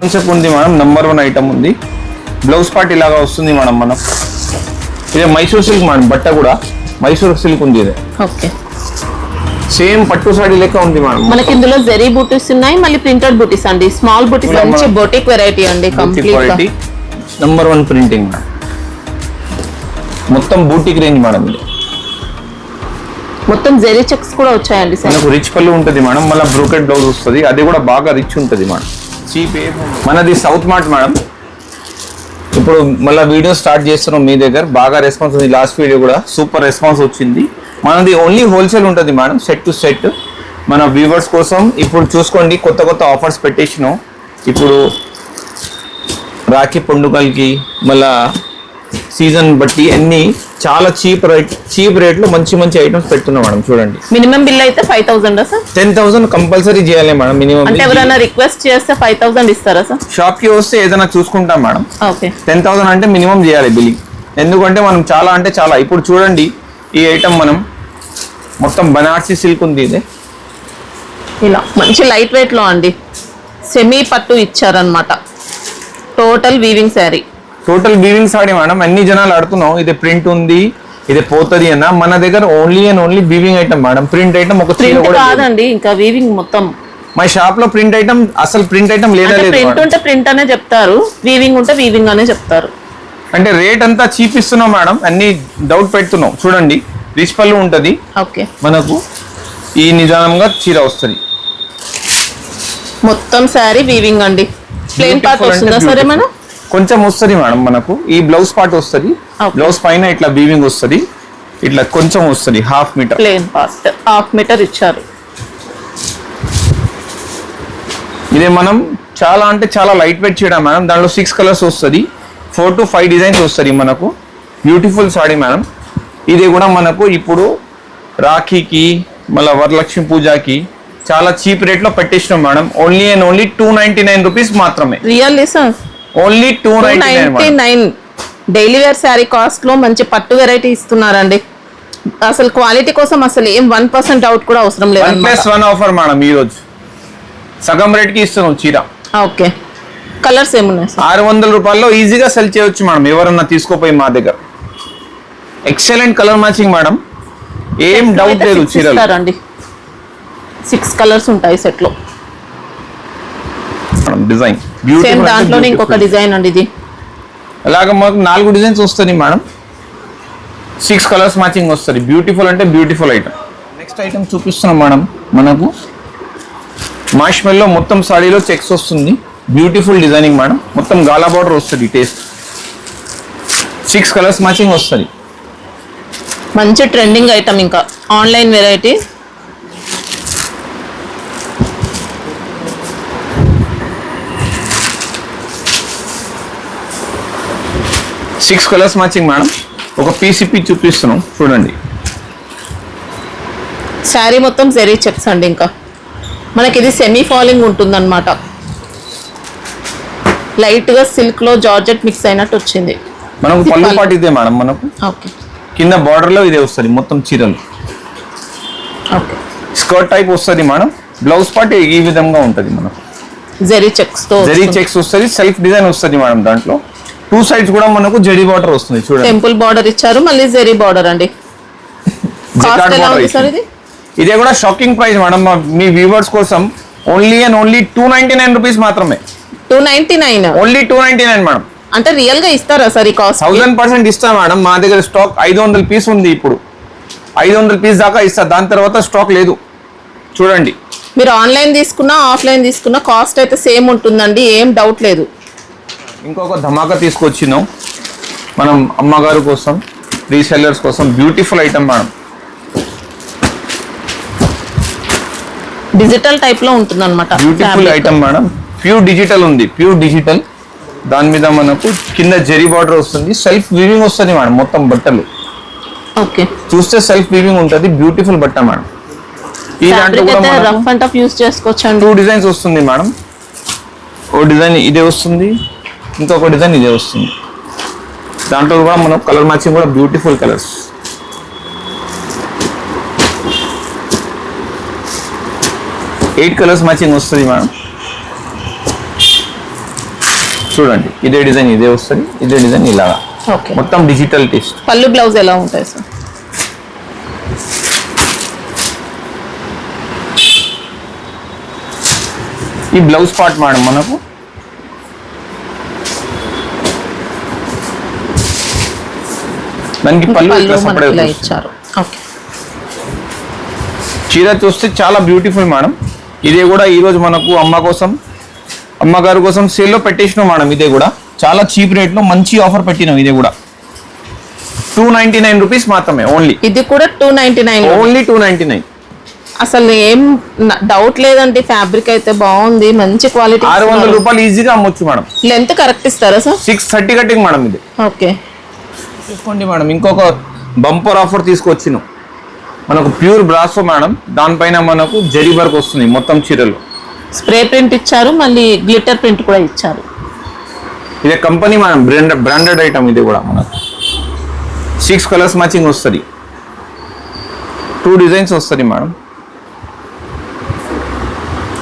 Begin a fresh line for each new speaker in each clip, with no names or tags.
Concept ఉంది madam, number 1 item ఉంది. Blouse part ఇలాగా వస్తుంది మేడం. మనం ఇది మైసూర్ సిల్క్ మేడం, బట్ట కూడా మైసూర్ సిల్క్ ఉంది. ఇది
ఓకే,
సేమ్ పట్టు సాడీ లెక్క ఉంది మేడం.
మనకి ఇందులో జరీ బూటీస్ ఉన్నాయి, మళ్ళీ ప్రింటెడ్ బూటీస్ అండి. స్మాల్ బూటీస్, మంచి బొటిక్ వెరైటీ అండి. Complete
number 1 printing madam. మొత్తం బూటిక్ రేంజ్ మేడం. ఇది
మొత్తం జరీ చెక్స్ కూడా వచ్చాయండి సార్.
మనకు రిచ్ పళ్ళు ఉంటుంది మేడం, మళ్ళీ బ్రోకెట్ బ్లౌజ్ వస్తుంది. అది కూడా బాగా రిచ్ ఉంటుంది మేడం. చీప్ మనది సౌత్ మార్ట్ మేడం. ఇప్పుడు మళ్ళీ వీడియో స్టార్ట్ చేస్తున్నాం మీ దగ్గర. బాగా రెస్పాన్స్ ఉంది. లాస్ట్ వీడియో కూడా సూపర్ రెస్పాన్స్ వచ్చింది. మనది ఓన్లీ హోల్సేల్ ఉంటుంది మేడం, సెట్ టు సెట్. మన వ్యూవర్స్ కోసం ఇప్పుడు చూసుకోండి, కొత్త కొత్త ఆఫర్స్ పెట్టేసినాం. ఇప్పుడు రాఖీ పండుగలకి మళ్ళా సీజన్ బట్టి అన్ని చాలా చీప్ రేట్లో మంచి మంచి ఐటమ్స్ పెడుతున్నాం మేడం. చూడండి,
మినిమం బిల్ అయితే 5,000 సార్.
10,000 కంపల్సరీ చేయాలి మేడం మినిమం.
అంటే ఎవరైనా రిక్వెస్ట్ చేస్తే 5,000 ఇస్తారా సార్?
షాప్ కి వస్తే ఏదైనా చూసుకుంటాం మేడం.
ఓకే,
10,000 అంటే మినిమం చేయాలి బిల్లింగ్. ఎందుకంటే మనం చాలా అంటే చాలా. ఇప్పుడు చూడండి, ఈ ఐటమ్ మనం మొత్తం బనారసి సిల్క్ ఉంది. ఇది
ఇలా మంచి లైట్ వెయిట్ లో అండి, సెమీ పట్టు ఇచ్చారనమాట. Total weaving sari,
total weaving saree madam. అన్ని జనాలు ఆడుతున్నాం ఇది ప్రింట్ ఉంది, ఇది పోతుంది అన్న. మన దగ్గర only and only weaving item madam. Print item ఒక
ప్రింట్ కాదండి, ఇంకా వీవింగ్ మొత్తం.
మా షాప్ లో ప్రింట్ ఐటమ్ అసలు ప్రింట్ ఐటమ్ లేదా లేదు.
ప్రింట్ ఉంటే ప్రింట్ అనే చెప్తారు, వీవింగ్ ఉంటే వీవింగ్ అనే చెప్తారు.
అంటే రేట్ అంతా చీప్ ఇస్తున్నాం మేడం, అన్ని డౌట్ పెడుతున్నాం. చూడండి, రిచ్ పళ్ళు ఉంటది.
ఓకే, మనకు
ఈ నిజానంగా చీర వస్తుంది.
మొత్తం శారీ వీవింగ్ అండి. ప్లెయిన్ పార్ట్ వస్తుందా సరే మనం?
కొంచెం వస్తుంది మేడం. మనకు ఈ బ్లౌజ్ పార్ట్ వస్తుంది, బ్లౌజ్ పైన ఇట్లా వీవింగ్ వస్తుంది, ఇట్లా కొంచెం వస్తుంది. 1/2 మీటర్
ప్లెయిన్ పార్ట్ 1/2 మీటర్ ఇచ్చారు.
ఇదే మనం చాలా అంటే చాలా లైట్ వెయిట్ చేయడం మేడం. దాంట్లో 6 కలర్స్ వస్తుంది, 4 to 5 డిజైన్స్ వస్తుంది మనకు. Beautiful saree madam. ఇది కూడా మనకు ఇప్పుడు రాఖీకి మళ్ళీ వరలక్ష్మి పూజకి చాలా చీప్ రేట్ లో పెట్టేసినాం madam. Only and only 299 rupees మాత్రమే.
Really sir?
Only 299.
Daily wear sari cost లో మంచి పట్టు వెరైటీ ఇస్తున్నారండి. అసలు క్వాలిటీ కోసం అసలు ఏం 1% డౌట్ కూడా అవసరం లేదు.
1+1 ఆఫర్ మేడం. ఈ రోజు సగం రేట్ కి ఇస్తున్నాం చీర.
ఓకే, కలర్స్ ఏమున్నాయి?
600 రూపాయల్లో ఈజీగా సెల్ చేయొచ్చు మేడం, ఎవరన్నా తీసుకోపోయి మా దగ్గర. ఎక్సలెంట్ కలర్ మ్యాచింగ్ మేడం, ఏం డౌట్ లేదు. చీరలు
6 కలర్స్ ఉంటాయి సెట్ లో.
డిజైన్
సేమ్ దాంట్లోనే ఇంకొక డిజైన్ అండి. ఇది
అలాగా మాకు 4 డిజైన్స్ వస్తుంది మేడం. 6 కలర్స్ మ్యాచింగ్ వస్తుంది. బ్యూటిఫుల్ అంటే బ్యూటిఫుల్ ఐటమ్. నెక్స్ట్ ఐటమ్ చూపిస్తున్నాం మేడం. మనకు మాష్మెల్లో మొత్తం సాడీలో చెక్స్ వస్తుంది. Beautiful designing madam. మొత్తం గాలా బార్డర్ వస్తుంది. టేస్ట్ 6 కలర్స్ మ్యాచింగ్ వస్తుంది.
మంచి ట్రెండింగ్ ఐటమ్, ఇంకా online variety.
Six colours matching madam. ఒక పీసీపీ చూపిస్తున్నాం చూడండి.
శారీ మొత్తం జరీ చెక్స్ అండి. ఇంకా మనకి ఇది సెమీ ఫాలింగ్ ఉంటుంది అనమాట. లైట్ గా సిల్క్ లో జార్జెట్ మిక్స్ అయినట్టు వచ్చింది.
మనకు పళ్ళు పాటు ఇదే మేడం. మనకు కింద బార్డర్ లో ఇదే వస్తుంది మొత్తం చీరలు. స్కర్ట్ టైప్ వస్తుంది మేడం. బ్లౌజ్ పార్ట్ ఈ విధంగా ఉంటుంది మనకు.
జరీ చెక్స్ తో
జరీ చెక్స్ వస్తుంది. సెల్ఫ్ డిజైన్ వస్తుంది మేడం. దాంట్లో 2 సైడ్స్ కూడా మనకు జరీ బార్డర్ వస్తుంది. చూడండి,
టెంపుల్ బార్డర్ ఇచ్చారు, మళ్ళీ జరీ బార్డర్ అండి.
ఇదే కూడా షాకింగ్ ప్రైస్ మేడం మీ వ్యూవర్స్ కోసం. ఓన్లీ అండ్ ఓన్లీ 299 రూపీస్ మాత్రమే.
299
ఓన్లీ 299 మేడం.
అంటే రియల్ గా ఇస్తారా సార్ ఈ కాస్ట్?
1000% ఇస్తా మేడం. మా దగ్గర స్టాక్ 500 పీస్ ఉంది. ఇప్పుడు 500 పీస్ దాకా ఇస్తా. దాని తర్వాత స్టాక్ లేదు. చూడండి,
మీరు ఆన్లైన్ తీసుకున్నా ఆఫ్లైన్ తీసుకున్నా కాస్ట్ అయితే సేమ్ ఉంటుందండి, ఏం డౌట్ లేదు.
ఇంకొక ధమాకా తీసుకొచ్చినాం మనం అమ్మగారు కోసం, రీసెల్లర్స్ కోసం. Beautiful item madam.
Digital type లో ఉంటుంది అనమాట.
Beautiful item madam. Pure digital ఉంది, ప్యూర్ డిజిటల్. దాని మీద మనకు కింద జరీ బార్డర్ వస్తుంది. సెల్ఫ్ వీవింగ్ వస్తుంది మేడం. మొత్తం బట్టలు
ఓకే,
చూస్తే సెల్ఫ్ వీవింగ్ ఉంటుంది. బ్యూటిఫుల్ బట్ట మేడం. ఈ దాంట్లో కూడా
రఫ్ అండ్ టఫ్ యూస్ చేసుకోవచ్చు.
2 డిజైన్స్ వస్తుంది మేడం. ఓ డిజైన్ ఇదే వస్తుంది, ఇంకొక డిజైన్ ఇదే వస్తుంది. దాంట్లో కూడా మనం కలర్ మ్యాచింగ్ కూడా beautiful colours. Eight colours matching వస్తుంది మేడం. చూడండి ఇదే డిజైన్ ఇదే వస్తుంది, ఇదే డిజైన్ ఇలాగా
ఓకే.
మొత్తం డిజిటల్ టేస్ట్.
పళ్ళు బ్లౌజ్ ఎలా ఉంటాయి సార్?
ఈ బ్లౌజ్ పార్ట్ మేడం మనకు దానికి పళ్ళు ఇట్లా
మనకి
separate
ఇలా
వస్తుంది.
ఇచ్చారు. ఓకే.
చీర చూస్తే చాలా బ్యూటిఫుల్ మేడం. ఇదే కూడా ఈ రోజు మనకు అమ్మగారు కోసం సేల్లో పెట్టేసినాం మేడం. ఇదే కూడా చాలా చీప్ రేట్ లో మంచి ఆఫర్ పెట్టినాం. ఇదే కూడా 299 రూపీస్ మాత్రమే ఓన్లీ.
ఇది కూడా 299.
ఓన్లీ 299.
అసలు ఏం డౌట్ లేదండి, ఫ్యాబ్రిక్ అయితే బాగుంది, మంచి క్వాలిటీ.
600 రూపాయలు ఈజీగా అమ్మొచ్చు మేడం.
లెంత్ కరెక్ట్ ఇస్తారా సార్?
630 కటింగ్ మేడం ఇది.
ఓకే.
చూసుకోండి మేడం, ఇంకొక బంపర్ ఆఫర్ తీసుకొచ్చినాం. మనకు ప్యూర్ బ్రాసో మేడం, దానిపైన మనకు జరీ వర్క్ వస్తుంది మొత్తం చీరలు.
స్ప్రే ప్రింట్ ఇచ్చారు, మళ్ళీ గ్లిటర్ ప్రింట్ కూడా ఇచ్చారు.
ఇదే కంపెనీ మేడం, బ్రాండెడ్ ఐటమ్. ఇది కూడా మనకు 6 కలర్స్ మ్యాచింగ్ వస్తుంది, 2 డిజైన్స్ వస్తుంది మేడం.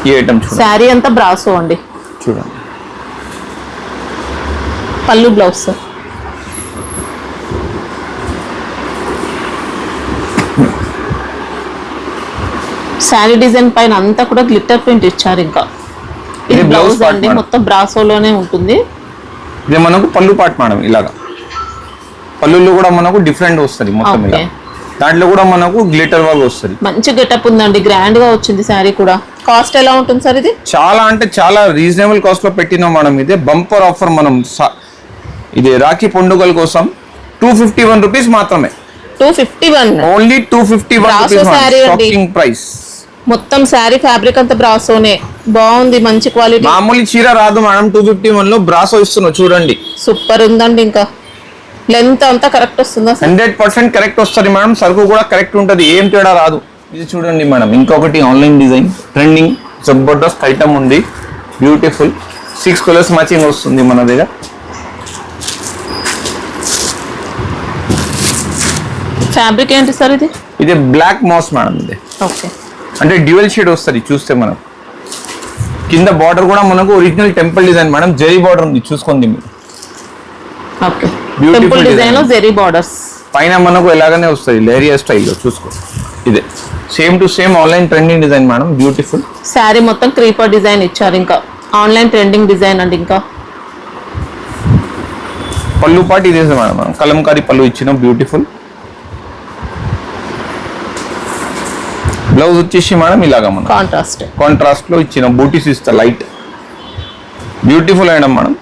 ఈ ఐటమ్ చూడండి,
శారీ అంతా బ్రాసో అండి.
చూడండి
పళ్ళు బ్లౌజ్ సార్. శారీ డిజైన్ పైన అంతా కూడా గ్లిటర్ ప్రింట్ ఇచ్చారు. ఇంకా ఇది
ఇది blouse
బ్లౌజ్
part
అండి,
మేడం.
మొత్తం బ్రాసోలోనే ఉంటుంది.
ఇది మనకు పళ్ళు పాట్ మేడం. ఇలాగా పళ్ళులో కూడా మనకు డిఫరెంట్ వస్తుంది మొత్తం. ఇలా
Okay.
దాంట్లో కూడా మనకు గ్లిటర్ వర్క్ వస్తుంది.
మంచి గెటప్ ఉందండి, గ్రాండ్ గా వచ్చింది శారీ కూడా. కాస్ట్ ఎలా ఉంటుంది సార్ ఇది?
చాలా అంటే చాలా రీజనబుల్ కాస్ట్ లో పెట్టినాం మేడం. ఇదే బంపర్ ఆఫర్ మనం ఇది రాఖీ పండుగల కోసం 251 రూపీస్ మాత్రమే.
251.
ఓన్లీ 251
Brasso saree అండి.
Shocking price.
మొత్తం శారీ ఫ్యాబ్రిక్ అంతా బ్రాసోనే, బాగుంది, మంచి క్వాలిటీ.
మామూలు చీర రాదు మేడం. 251 లో బ్రాసో ఇస్తున్నాం చూడండి.
సూపర్ ఉందండి. ఇంకా లెంత్ అంతా కరెక్ట్ వస్తుందా సార్?
100% కరెక్ట్ వస్తుంది మేడం. సరుకు కూడా కరెక్ట్ ఉంటుంది, ఏం తేడా రాదు. ఇది చూడండి మేడం, ఇంకొకటి online design trending Jabardasth item ఉంది. బ్యూటిఫుల్ 6 కలర్స్ మ్యాచింగ్ వస్తుంది మన దగ్గర.
ఫ్యాబ్రిక్ ఏంటి సార్ ఇది?
ఇది బ్లాక్ మాస్ మేడం. ఇది
ఓకే.
అంటే డ్యూయల్ షేడ్ వస్తుంది చూస్తే మనం. కింద బార్డర్ కూడా మనకు original temple design madam, zari border ఉంది చూసుకోండి మీరు.
Okay.
Beautiful
temple design
design.
లో జెరీ బార్డర్స్.
పైన మనకు ఎలాగనే వస్తుంది లేరియా స్టైల్లో చూసుకో. ఇదే same to same online trending design madam, beautiful.
Sari మొత్తం క్రీపర్ డిజైన్ ఇచ్చారు. ఇంకా ఆన్లైన్ ట్రెండింగ్ డిజైన్ అండి. ఇంకా
పళ్ళు పాటు ఇదే మేడం, మనం కలంకారీ పళ్ళు ఇచ్చినాం, బ్యూటిఫుల్. బ్లౌజ్ వచ్చేసి మేడం ఇలాగా మనం కాంట్రాస్ట్ లో ఇచ్చిన బూటీస్ ఇస్తా light. Beautiful item madam.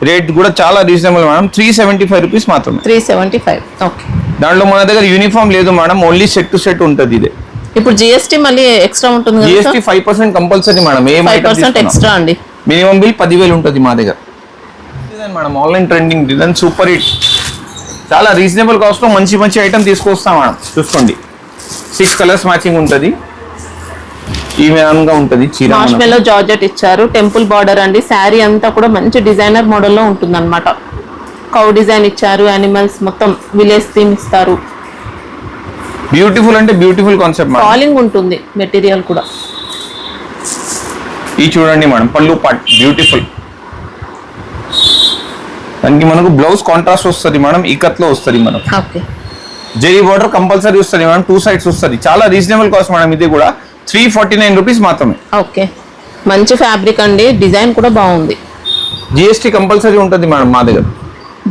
Rate కూడా చాలా రీజనబుల్ మేడం, 375 రూపీస్ మాత్రమే.
375. ఓకే.
దాంట్లో మన దగ్గర యూనిఫామ్ లేదు madam, only set to set ఉంటుంది. ఇదే
ఇప్పుడు జిఎస్టీ మళ్ళీ ఎక్స్ట్రా ఉంటుంది కదా
జిఎస్టీ 5% కంపల్సరీ మేడం.
5% ఎక్స్ట్రా అండి.
మినిమం బిల్ 10,000 ఉంటుంది మా దగ్గర. Design madam, online trending design, super hit. చాలా రీజనబుల్ కాస్ట్ లో మంచి మంచి ఐటమ్ తీసుకొస్తాం మేడం. చూసుకోండి 6 కలర్స్ మ్యాచింగ్ ఉంటుంది. ఈ విధంగా ఉంటుంది చీర.
మార్ష్మెల్లో జార్జెట్ ఇచ్చారు, టెంపుల్ బార్డర్ అండి. శారీ అంతా కూడా మంచి డిజైనర్ మోడల్లో ఉంటుంది అనమాట. కౌ డిజైన్ ఇచ్చారు, యానిమల్స్ మొత్తం విలేజ్ థీమ్ ఇస్తారు.
బ్యూటిఫుల్ అంటే బ్యూటిఫుల్ కాన్సెప్ట్ మేడం.
ఫాలింగ్ ఉంటుంది మెటీరియల్ కూడా.
ఈ చూడండి మేడం, పళ్ళు పార్ట్ బ్యూటిఫుల్. దానికి మనకు బ్లౌజ్ కాంట్రాస్ట్ వస్తుంది మేడం, ఇకత్లో వస్తుంది మనకు.
ఓకే.
జెరీ బార్డర్ కంపల్సరీ వస్తుంది మేడం, 2 సైడ్స్ వస్తుంది. చాలా రీజనబుల్ కాస్ట్ మేడం. ఇది కూడా 349 రూపీస్ మాత్రమే.
ఓకే. మంచి ఫ్యాబ్రిక్ అండి, డిజైన్ కూడా బాగుంది.
జిఎస్టీ కంపల్సరీ ఉంటుంది మేడం మా దగ్గర.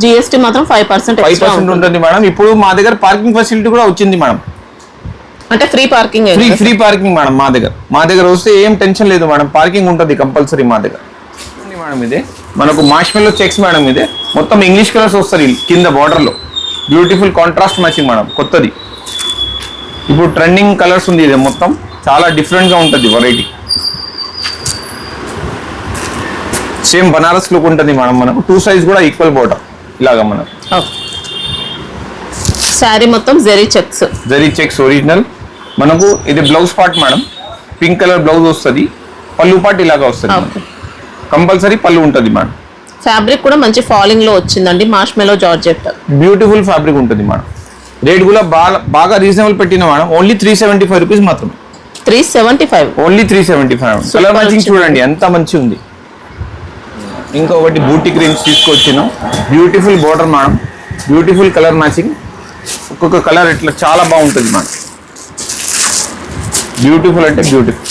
జిఎస్టీ మాత్రం 5%
5% ఉంటుంది మేడం. ఇప్పుడు మా దగ్గర పార్కింగ్ ఫెసిలిటీ కూడా వచ్చింది మేడం.
అంటే free parking.
Free parking madam మా దగ్గర వస్తే ఏం టెన్షన్ లేదు మేడం, పార్కింగ్ ఉంటుంది కంపల్సరీ మా దగ్గర. మేడం ఇదే మనకు మార్ష్మెల్లో చెక్స్ మేడం. ఇదే మొత్తం ఇంగ్లీష్ కలర్స్ వస్తుంది కింద బార్డర్ లో. బ్యూటిఫుల్ కాంట్రాస్ట్ మ్యాచింగ్ మేడం, కొత్తది. ఇప్పుడు ట్రెండింగ్ కలర్స్ ఉంది. ఇదే మొత్తం చాలా డిఫరెంట్ గా ఉంటుంది వెరైటీ. సేమ్ బనారస్ లుక్ ఉంటుంది మేడం. మనకు 2 సైజ్ కూడా ఈక్వల్ బార్డర్ ఇలాగా మనకు.
శారీ మొత్తం జెరీ చెక్స్
ఒరిజినల్. మనకు ఇది blouse part madam, pink colour blouse వస్తుంది. పళ్ళు పార్ట్ ఇలాగా వస్తుంది, కంపల్సరీ పళ్ళు ఉంటుంది మేడం.
ఫ్యాబ్రిక్ కూడా మంచి ఫాలింగ్ లో వచ్చిందండి, మార్ష్మెల్లో జార్జెట్.
బ్యూటిఫుల్ ఫ్యాబ్రిక్ ఉంటుంది మేడం. రేట్ కూడా బాగా రీజనబుల్ పెట్టిన మేడం. ఓన్లీ 375 రూపీస్ మాత్రమే.
375.
ఓన్లీ 375. కలర్ మ్యాచింగ్ చూడండి ఎంత మంచి ఉంది. ఇంకొకటి బూటీ క్రీమ్స్ తీసుకొచ్చినాం. Beautiful border madam, beautiful colour matching. ఒక్కొక్క కలర్ ఇట్లా చాలా బాగుంటుంది మేడం. బ్యూటిఫుల్ అంటే బ్యూటిఫుల్.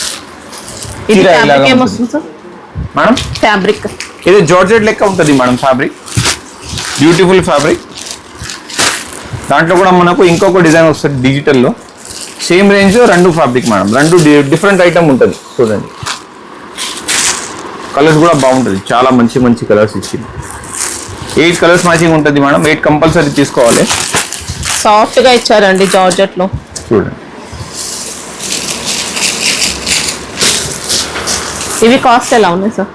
ఇది ఫ్యాబ్రిక్ ఏమొస్తుంది సార్
మేడం?
ఫ్యాబ్రిక్
ఇది జార్జెట్ లెక్క ఉంటుంది మేడం ఫ్యాబ్రిక్. Beautiful fabric. దాంట్లో కూడా మనకు ఇంకొక డిజైన్ వస్తుంది డిజిటల్లో. సేమ్ రేంజ్ రెండు ఫ్యాబ్రిక్ మేడం, రెండు డిఫరెంట్ ఐటమ్ ఉంటుంది. చూడండి కలర్స్ కూడా బాగుంటుంది, చాలా మంచి మంచి కలర్స్ ఇచ్చింది. 8 కలర్స్ మ్యాచింగ్ ఉంటుంది మేడం. 8 కంపల్సరీ తీసుకోవాలి.
సాఫ్ట్ గా ఇచ్చారండి జార్జెట్ లో.
చూడండి
ఇవి కాస్ట్ ఎలా ఉన్నాయి సార్?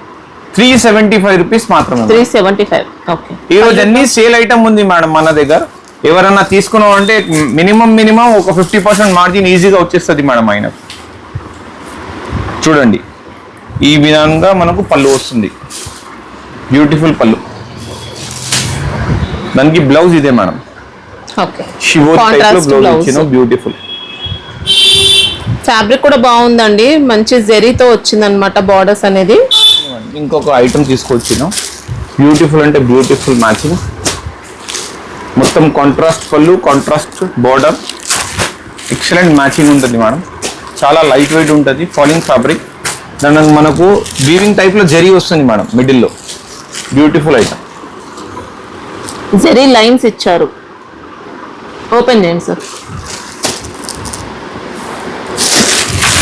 375 రూపీస్ మాత్రమే.
375. ఓకే.
ఈ రోజు అన్ని సేల్ ఐటమ్ ఉంది మేడం మన దగ్గర. ఎవరన్నా తీసుకున్నాం అంటే మినిమం ఒక 50% మార్జిన్ ఈజీగా వచ్చేస్తుంది మేడం ఆయన. చూడండి ఈ విధంగా మనకు పళ్ళు వస్తుంది, బ్యూటిఫుల్ పళ్ళు. దానికి బ్లౌజ్ ఇదే మేడం,
ఓకే.
షివో టైప్ లో బ్లౌజ్ ఇచ్చినాం. బ్యూటిఫుల్
ఫ్యాబ్రిక్ కూడా బాగుందండి, మంచి జెరీతో వచ్చిందనమాట బార్డర్స్ అనేది.
ఇంకొక ఐటమ్ తీసుకొచ్చినాం. బ్యూటిఫుల్ అంటే బ్యూటిఫుల్ మ్యాచింగ్. మొత్తం కాంట్రాస్ట్ పళ్ళు, కాంట్రాస్ట్ బోర్డర్, ఎక్సలెంట్ మ్యాచింగ్ ఉంటుంది మేడం. చాలా లైట్ వెయిట్ ఉంటుంది, ఫాలింగ్ ఫ్యాబ్రిక్. దానికి మనకు వీవింగ్ టైప్ లో జరీ వస్తుంది మేడం మిడిల్లో. Beautiful item.
జరీ లైన్స్ ఇచ్చారు. ఓపెన్ చేయండి సార్.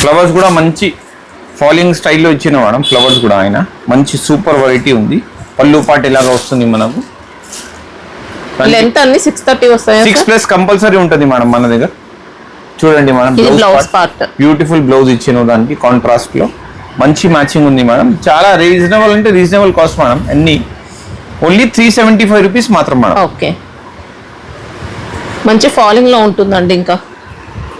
ఫ్లవర్స్ కూడా మంచి ఫాలింగ్ స్టైల్లో ఇచ్చిన మేడం. ఫ్లవర్స్ కూడా ఆయన మంచి సూపర్ వెరైటీ ఉంది. పళ్ళు పాటు ఇలాగా వస్తుంది మనకు.
లెంత్ అన్ని 630 వస్తాయి.
6+ కంపల్సరీ ఉంటుంది మేడం మన దగ్గర. చూడండి madam
blouse part,
beautiful blouse ఇచ్చిన దానికి కాంట్రాస్ట్ లో మంచి మ్యాచింగ్ ఉంది మేడం. చాలా రీజనబుల్ అంటే రీజనబుల్ కాస్ట్ మేడం. అన్ని ఓన్లీ 375 రూపీస్ మాత్రం మేడం.
ఓకే. మంచి ఫాలింగ్ లో ఉంటుందండి. ఇంకా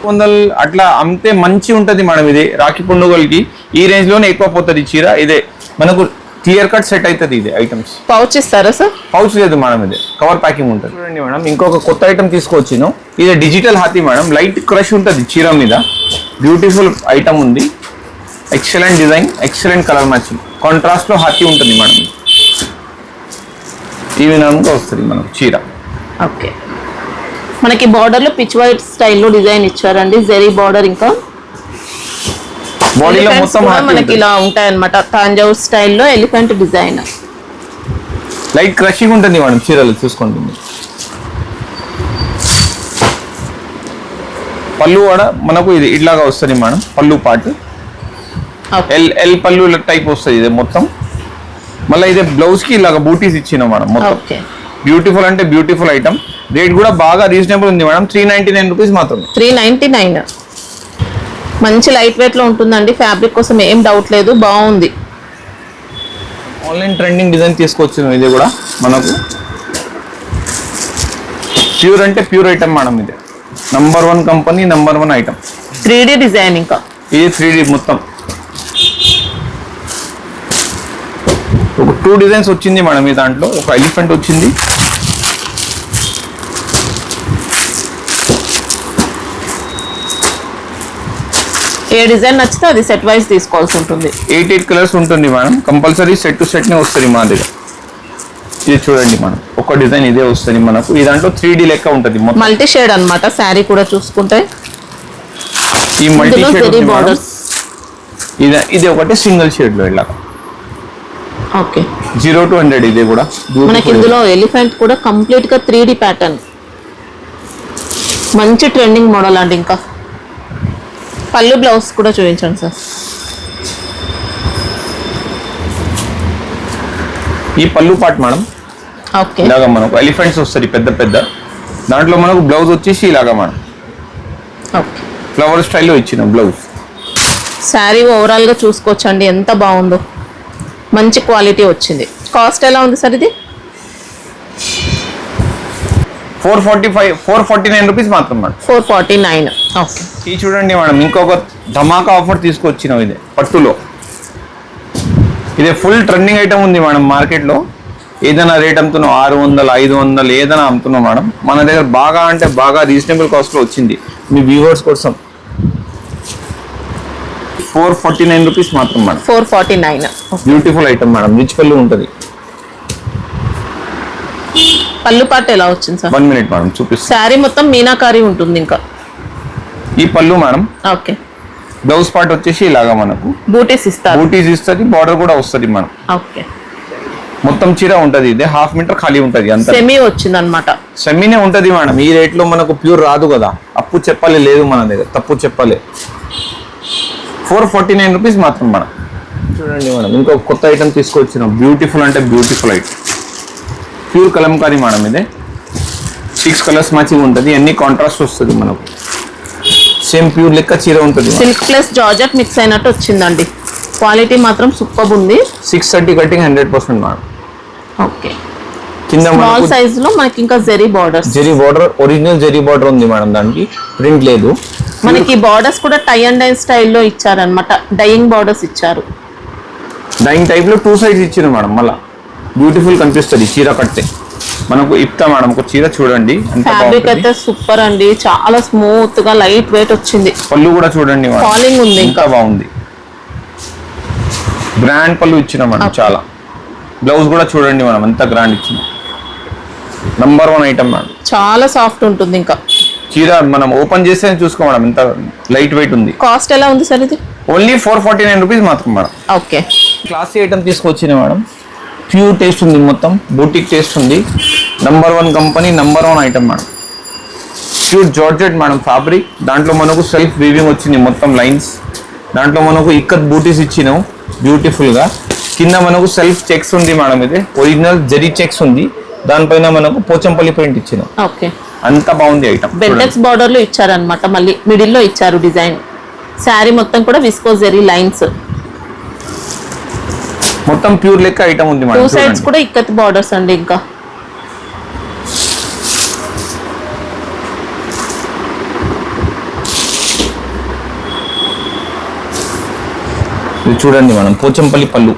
100 అట్లా అమ్మితే మంచి ఉంటుంది మేడం. ఇది రాఖీ పండుగలకి ఈ రేంజ్ లోనే ఎక్కువ పోతుంది చీర. ఇదే మనకు క్లియర్ కట్ సెట్ అవుతుంది. ఇది ఐటమ్స్
పౌచ్ ఇస్తారా సార్?
పౌచ్ లేదు మేడం, ఇది కవర్ ప్యాకింగ్ ఉంటుంది. చూడండి మేడం ఇంకొక కొత్త ఐటమ్ తీసుకొచ్చిను. ఇది డిజిటల్ హాతీ మేడం. లైట్ క్రష్ ఉంటుంది చీర మీద. బ్యూటిఫుల్ ఐటమ్ ఉంది. Excellent design, excellent colour matching. Contrast లో హాతీ ఉంటుంది మేడం. ఈ విధంగా వస్తుంది మనకు చీర.
ఓకే. మనకి బార్డర్ లో పిచ్ వైట్ స్టైల్లో డిజైన్ ఇచ్చారండి, జెరీ బార్డర్. ఇంకా
బాడీలో మొత్తం
మనకి ఇలా ఉంటాయి అన్నమాట. తాంజావూర్ స్టైల్లో ఎలిఫెంట్ డిజైన్.
లైట్ క్రషింగ్ ఉంటుంది మేడం చీరలు. చూసుకుంటుంది పళ్ళు కూడా మనకు ఇది ఇట్లాగా వస్తుంది మేడం. పళ్ళు పాటు ఎల్ పళ్ళు టైప్ వస్తుంది ఇది మొత్తం. మళ్ళీ ఇదే బ్లౌజ్ కి ఇలాగ బూటీస్ ఇచ్చిన మేడం మొత్తం. బ్యూటిఫుల్ అంటే బ్యూటిఫుల్ ఐటమ్. రేట్ కూడా బాగా రీజనబుల్ ఉంది మేడం. 399 రూపీస్ మాత్రమే.
399. మంచి లైట్ వెయిట్ లో ఉంటుందండి. ఫ్యాబ్రిక్ కోసం ఏం డౌట్ లేదు, బాగుంది.
ఆన్లైన్ ట్రెండింగ్ డిజైన్ తీసుకొచ్చింది. ఇది కూడా మనకు ప్యూర్ అంటే ప్యూర్ ఐటమ్ మేడం. ఇది number 1 company, number 1 item.
3D design. ఇంకా
ఇది 3D మొత్తం. ఒక 2 డిజైన్స్ వచ్చింది మేడం ఈ దాంట్లో. ఒక ఎలిఫెంట్ వచ్చింది,
ఏ డిజైన్ నచ్చితే అది సెట్ వైజ్ తీసుకోవాల్సి ఉంటుంది.
8 కలర్స్ ఉంటుంది madam. Compulsory set to set నే వస్తుంది మా దగ్గర. ఇది చూడండి మనం ఒక డిజైన్ ఇదే వస్తుంది మనకు. ఈ దాంట్లో 3D లెక్క ఉంటుంది.
మల్టీ షేడ్ అన్నమాట. శారీ కూడా చూసుకుంటే
ఈ మల్టీ షేడ్
బార్డర్స్.
ఇది ఒకటి సింగిల్ షేడ్ లో ఇలా.
ఓకే.
0 to 100 ఇది కూడా.
మనకి ఇందులో ఎలిఫెంట్ కూడా కంప్లీట్ గా 3D ప్యాటర్న్. మంచి ట్రెండింగ్ మోడల్ అండి. ఇంకా పళ్ళు బ్లౌజ్ కూడా చూపించండి సార్.
ఈ పళ్ళు పార్ట్ మేడం.
ఓకే.
ఇలాగా మనకు ఎలిఫెంట్స్ వస్తుంది పెద్ద పెద్ద. దాంట్లో మనకు బ్లౌజ్ వచ్చేసి ఇలాగా మనం
ఓకే
ఫ్లవర్ స్టైల్లో ఇచ్చిన బ్లౌజ్.
శారీ ఓవరాల్ గా చూసుకోవచ్చండి ఎంత బాగుందో. మంచి క్వాలిటీ వచ్చింది. కాస్ట్ ఎలా ఉంది సార్ ఇది?
449 రూపీస్ మాత్రం మేడం.
449. ఓకే.
ఇది చూడండి మేడం ఇంకొక ధమాకా ఆఫర్ తీసుకొచ్చినాం. ఇదే పట్టులో ఇదే ఫుల్ ట్రెండింగ్ ఐటమ్ ఉంది మేడం మార్కెట్లో. ఏదైనా రేట్ అమ్ముతున్నాం 600, 500 ఏదైనా అమ్ముతున్నాం మేడం. మన దగ్గర బాగా అంటే బాగా రీజనబుల్ కాస్ట్లో వచ్చింది మీ వ్యూవర్స్ కోసం. 449 రూపీస్ మాత్రం madam.
449.
Beautiful item madam. Rich పళ్ళు ఉంటుంది.
పళ్ళు పాట ఎలా వచ్చింది సార్?
1 minute మేడం చూపిస్తాను.
శారీ మొత్తం మీనాకారి ఉంటుంది ఇంకా.
ఈ పళ్ళు మేడం.
ఓకే.
బ్లౌజ్ పార్ట్ వచ్చేసి ఇలాగా మనకు
బూటీస్ ఇస్తారు.
బూటీస్ ఇస్తుంది, బార్డర్ కూడా వస్తుంది మేడం.
ఓకే.
మొత్తం చీర ఉంటది, ఇదే 1/2 మీటర్ ఖాళీ ఉంటది. అంత
సెమీ వచ్చింది అనమాట.
సెమీనే ఉంటది మేడం. ఈ రేట్ లో మనకు ప్యూర్ రాదు కదా, అప్పు చెప్పాలి లేదు మన దగ్గర, తప్పు చెప్పాలి. 449 రూపీస్ మాత్రం మేడం. చూడండి మేడం, ఇంకో కొత్త ఐటమ్ తీసుకొచ్చినాం. బ్యూటిఫుల్ అంటే beautiful item, pure Kalamkari madam. ఇదే 6 కలర్స్ మ్యాచింగ్ ఉంటుంది, అన్ని కాంట్రాస్ట్ వస్తుంది మనకు. సేమ్ ప్యూర్ లెక్క చీర ఉంటుంది.
సిల్క్ ప్లస్ జార్జెట్ మిక్స్ అయినట్టు వచ్చిందండి. క్వాలిటీ మాత్రం సూపర్ ఉంది.
630 కటింగ్ 100% మేడం.
ఓకే.
కింద
స్మాల్ సైజ్ లో మనకి ఇంకా zari borders.
Zari border, original zari border ఉంది మేడం, దానికి ప్రింట్ లేదు.
మనకి బార్డర్స్ కూడా టై అండ్ డై స్టైల్లో ఇచ్చారనమాట. డైయింగ్ బార్డర్స్ ఇచ్చారు.
డైయింగ్ టైప్ లో 2 సైడ్స్ ఇచ్చారు మేడం. మళ్ళా బ్యూటిఫుల్ కనిపిస్తుంది చీర కట్టే మనకు. ఇప్తా మేడం ఒక చీర చూడండి,
ఫ్యాబ్రిక్ అయితే సూపర్ అండి, చాలా స్మూత్ గా లైట్ వెయిట్ వచ్చింది.
పళ్ళు కూడా చూడండి మేడం,
ఫాలింగ్ ఉంది, ఇంకా
బాగుంది. గ్రాండ్ పళ్ళు ఇచ్చిన మేడం చాలా. బ్లౌజ్ కూడా చూడండి మేడం, ఎంత గ్రాండ్ ఇచ్చిన. Number 1 item madam. చాలా
సాఫ్ట్ ఉంటుంది. ఇంకా
చీర మనం ఓపెన్ చేస్తే చూసుకో మేడం, ఎంత లైట్ వెయిట్ ఉంది.
కాస్ట్ ఎలా ఉంది సార్ ఇది?
ఓన్లీ 449 రూపీస్ మాత్రం మేడం.
ఓకే.
క్లాసీ ఐటమ్ తీసుకొచ్చిన మేడం. ప్యూర్ టేస్ట్ ఉంది, మొత్తం బూటిక్ టేస్ట్ ఉంది. Number 1 company, number 1 item madam. Pure georgette madam fabric. దాంట్లో మనకు సెల్ఫ్ వీవింగ్ వచ్చింది, మొత్తం లైన్స్. దాంట్లో మనకు ఇక్కత్ బూటీస్ ఇచ్చినాం బ్యూటిఫుల్ గా. కింద మనకు సెల్ఫ్ చెక్స్ ఉంది మేడం. ఇది ఒరిజినల్ జరీ చెక్స్ ఉంది, దానిపైన మనకు పోచంపల్లి ప్రింట్ ఇచ్చినాం.
ఓకే.
అంత బాగుంది ఐటమ్.
బెంటెక్స్ బార్డర్ లో ఇచ్చారనమాట, మళ్ళీ మిడిల్ లో ఇచ్చారు డిజైన్. శారీ మొత్తం కూడా విస్కోస్ జరీ లైన్స్,
మొత్తం ప్యూర్ లెక్క ఐటమ్ ఉంది మేడం.
2 సైడ్స్ కూడా ఇక్కత్ బార్డర్స్ అండి. ఇంకా
ఇది చూడండి మేడం, పోచంపల్లి పళ్ళు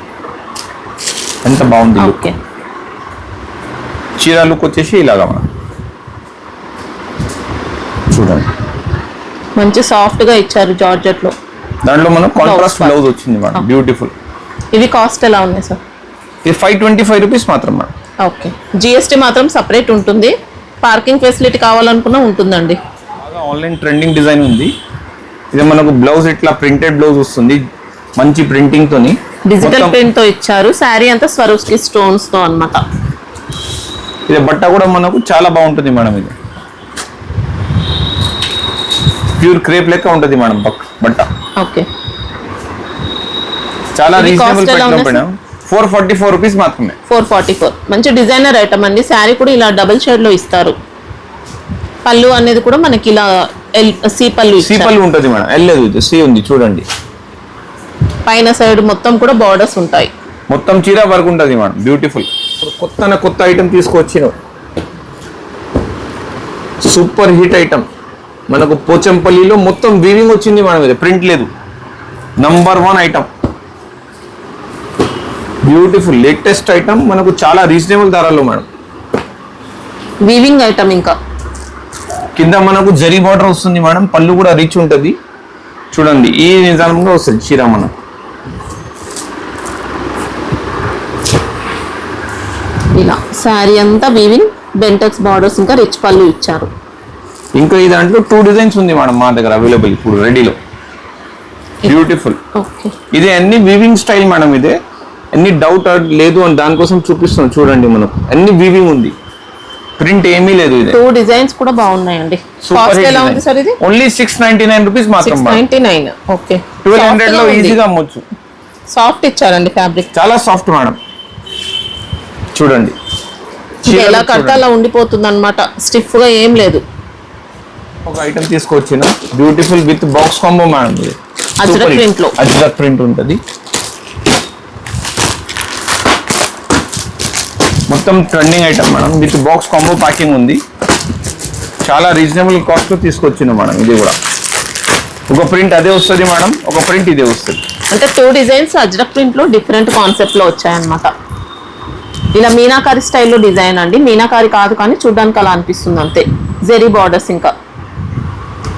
ఎంత బాగుంది.
ఓకే.
చీర లుక్ వచ్చేసి ఇలాగా మేడం, చూడండి
మంచి సాఫ్ట్ గా ఇచ్చారు జార్జెట్ లో.
దాంట్లో మనం కాంట్రాస్ట్ బ్లౌజ్ వచ్చింది మేడం, బ్యూటిఫుల్.
ఇవి కాస్ట్ ఎలా ఉన్నాయి సార్?
ఇది 525 రూపీస్ మాత్రం మేడం.
ఓకే. జిఎస్టీ మాత్రం సపరేట్ ఉంటుంది. పార్కింగ్ ఫెసిలిటీ కావాలనుకున్నా ఉంటుందండి.
బాగా ఆన్లైన్ ట్రెండింగ్ డిజైన్ ఉంది. ఇది మనకు బ్లౌజ్ ఇట్లా ప్రింటెడ్ బ్లౌజ్ వస్తుంది, మంచి ప్రింటింగ్ తోని,
డిజిటల్ ప్రింట్ తో ఇచ్చారు. శారీ అంతా స్వరోస్కి స్టోన్స్ తో అన్నమాట.
ఇది బట్ట కూడా మనకు చాలా బాగుంటుంది మేడం. ఇది ప్యూర్ క్రేప్ లెక్క ఉంటుంది మేడం బట్ట.
ఓకే.
చాలా రీజనబుల్ పెట్టిన 444 రూపీస్ మాత్రమే.
444. మంచి డిజైనర్ ఐటమ్ అండి. శారీ కూడా ఇలా డబుల్ షేడ్ లో ఇస్తారు. పళ్ళు అనేది కూడా మనకి ఇలా సి పళ్ళు
ఉంటుంది మేడం. ఎల్ సి ఉంది చూడండి.
పైన సైడ్ మొత్తం కూడా బార్డర్స్ ఉంటాయి.
మొత్తం చీర వర్క్ ఉంటుంది మేడం, బ్యూటిఫుల్. కొత్త ఐటమ్ తీసుకొచ్చిన సూపర్ హిట్ ఐటమ్ మనకు. పోచంపల్లిలో మొత్తం వీవింగ్ వచ్చింది మేడం, ఇది ప్రింట్ లేదు. Number 1 item, beautiful latest item మనకు. చాలా రీజనబుల్ ధరలో మేడం.
Weaving item. ఇంకా
కింద మనకు జరీ బార్డర్ వస్తుంది మేడం. పళ్ళు కూడా రిచ్ ఉంటుంది చూడండి. ఈ నిజానంగా వస్తుంది చీర మనం.
ఇలా శారీ అంతా వీవింగ్, బెంటెక్స్ బార్డర్స్, ఇంకా రిచ్ పళ్ళు ఇచ్చారు.
ఇంకా ఈ దాంట్లో 2 డిజైన్స్ ఉంది మేడం మా దగ్గర అవైలబుల్ ఇప్పుడు రెడీలో. బ్యూటిఫుల్. ఇది అన్ని వీవింగ్ స్టైల్ మేడం. ఇదే అన్ని డౌట్ లేదు అని దానికోసం చూపిస్తున్నాం చూడండి. మనకు అన్ని వీవింగ్ ఉంది, ప్రింట్ ఏమీ లేదు. ఇది
2 డిజైన్స్ కూడా బాగున్నాయండి. కాస్ట్ ఎలా ఉంది సార్ ఇది?
ఓన్లీ 699 రూపీస్ మాత్రం.
699. ఓకే.
1200 లో ఈజీగా అమ్మొచ్చు.
సాఫ్ట్ ఇచ్చారండి ఫ్యాబ్రిక్,
చాలా సాఫ్ట్ మేడం. చూడండి
ఎలా కడితే అలా ఉండిపోతుంది అన్నమాట, స్టిఫ్ గా ఏం లేదు.
ఒక ఐటమ్ తీసుకొచ్చిన beautiful with box combo madam. ఇది
అజ్రక్ ప్రింట్ లో,
అజ్రక్ ప్రింట్ ఉంటుంది. మొత్తం trending item madam, with box combo packing ఉంది. చాలా రీజనబుల్ కాస్ట్ లో తీసుకొచ్చిన మేడం. ఇది కూడా ఒక ప్రింట్ అదే వస్తుంది మేడం, ఒక ప్రింట్ ఇదే వస్తుంది.
అంటే 2 డిజైన్స్ అజ్రక్ ప్రింట్ లో డిఫరెంట్ కాన్సెప్ట్ లో వచ్చాయన్నమాట. ఇలా మీనాకారి స్టైల్లో డిజైన్ అండి. మీనాకారి కాదు కానీ చూడడానికి అలా అనిపిస్తుంది అంతే. జెరీ బార్డర్స్. ఇంకా